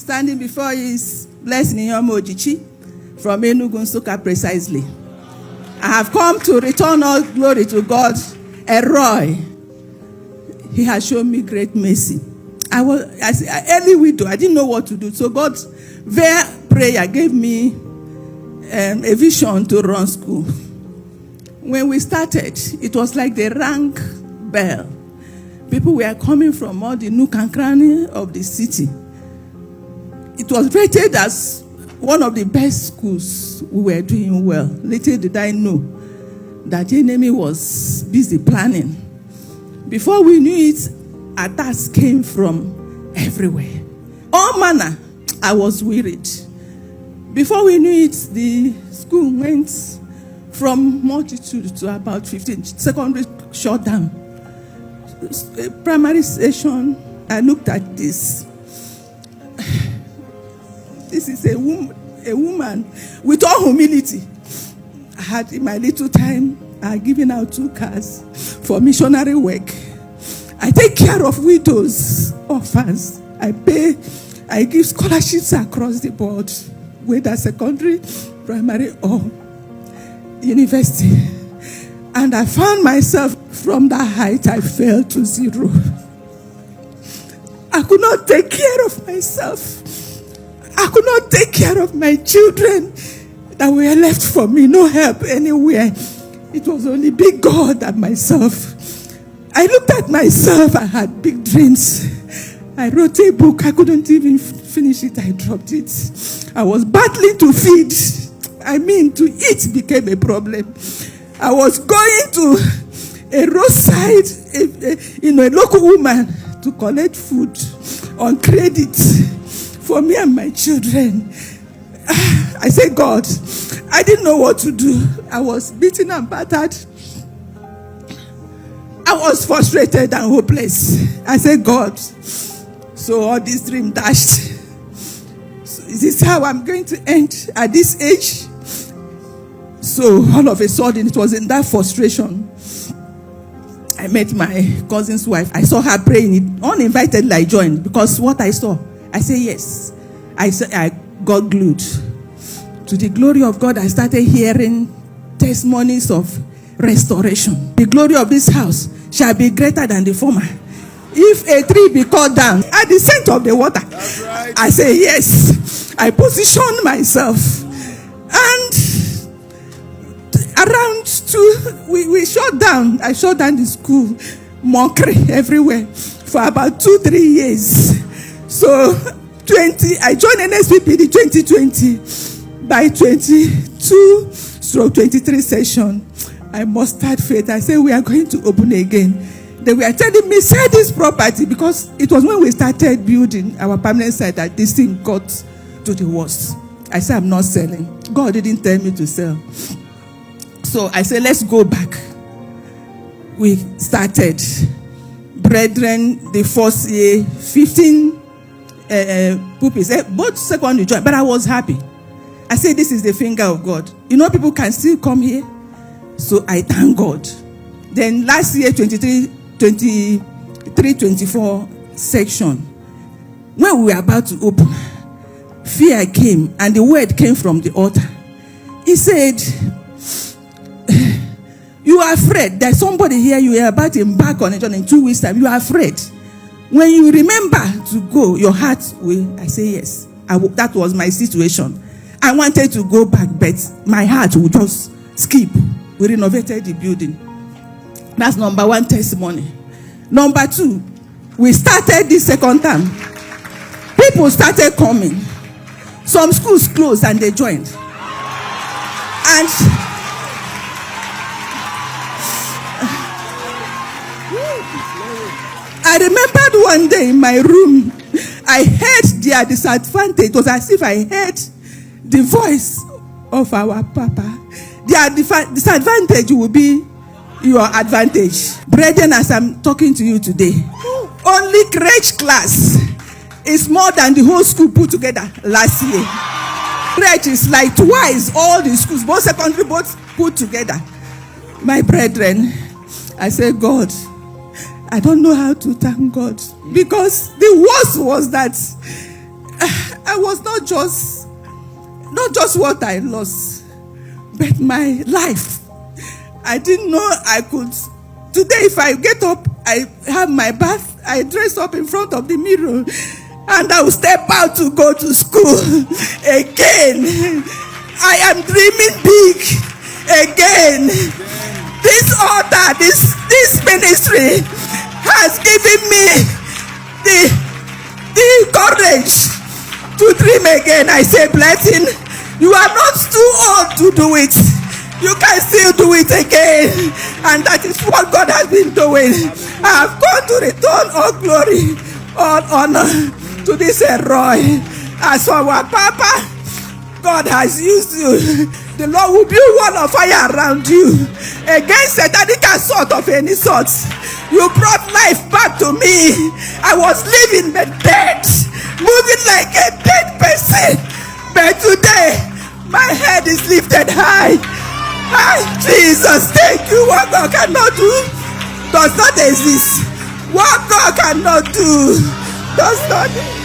standing before you is Blessed Niyoma Ojichi from Enugu, Nsukka precisely. I have come to return all glory to God. Elroy, He has shown me great mercy. I was as an early widow. I didn't know what to do. So God's via prayer gave me a vision to run school. When we started, it was like the rank bell. People were coming from all the nook and cranny of the city. It was rated as one of the best schools. We were doing well. Little did I know that the enemy was busy planning. Before we knew it, attacks came from everywhere. All manner. I was wearied. Before we knew it, the school went from multitude to about 15. Secondary shut down. Primary session, I looked at this. This is a woman with all humility. I had in my little time, I had given out 2 cars for missionary work. I take care of widows, orphans. I give scholarships across the board, whether secondary, primary, or university. And I found myself from that height, I fell to 0. I could not take care of myself. I could not take care of my children that were left for me. No help anywhere. It was only big God and myself. I looked at myself. I had big dreams. I wrote a book. I couldn't even finish it. I dropped it. I was battling to feed. To eat became a problem. I was going to a roadside, a local woman to collect food on credit for me and my children. I said, God, I didn't know what to do. I was beaten and battered. I was frustrated and hopeless. I said, God, so all this dream dashed. So is this how I'm going to end at this age? So all of a sudden, it was in that frustration. I met my cousin's wife. I saw her praying. Uninvited, I joined because what I saw, I said yes. I got glued. To the glory of God, I started hearing testimonies of restoration. The glory of this house shall be greater than the former. If a tree be cut down at the center of the water, right. I say yes. I positioned myself. And around 2, we shut down. I shut down the school. Mockery everywhere for about 2-3 years. So I joined NSPPD 2020. By 22/23 session, I mustered faith. I said, we are going to open again. They were telling me, sell this property, because it was when we started building our permanent site that this thing got to the worst. I said, I'm not selling. God didn't tell me to sell. So I said, let's go back. We started. Brethren, the first year, 15 pupils, both secondary joined, but I was happy. I said, this is the finger of God. People can still come here. So I thank God. Then last year, 23-24 section, when we were about to open, fear came and the word came from the altar. He said, you are afraid. There's somebody here, you are about to embark on it in 2 weeks' time. You are afraid. When you remember to go, your heart will. I say yes. That was my situation. I wanted to go back, but my heart would just skip. We renovated the building. That's number 1 testimony. Number 2, we started this second term. People started coming. Some schools closed and they joined. And I remembered one day in my room, I heard their disadvantage. It was as if I heard the voice of our Papa. Their disadvantage will be your advantage. Brethren, as I'm talking to you today, only crèche class is more than the whole school put together last year. Crèche is like twice all the schools, both secondary, both put together. My brethren, I say, God, I don't know how to thank God, because the worst was that I was not just what I lost, but my life. I didn't know I could. Today, if I get up, I have my bath, I dress up in front of the mirror, and I will step out to go to school again. I am dreaming big again. This altar, this ministry has given me the courage to dream again. I say, Blessing, you are not too old to do it. You can still do it again. And that is what God has been doing. I have come to return all glory, all honor to this Roy. As for our Papa, God has used you. The Lord will build wall of fire around you against satanic assault of any sort. You brought life back to me. I was living but dead, moving like a dead person. But today, my head is lifted high. Ah, Jesus, thank you. What God cannot do does not exist. What God cannot do does not exist.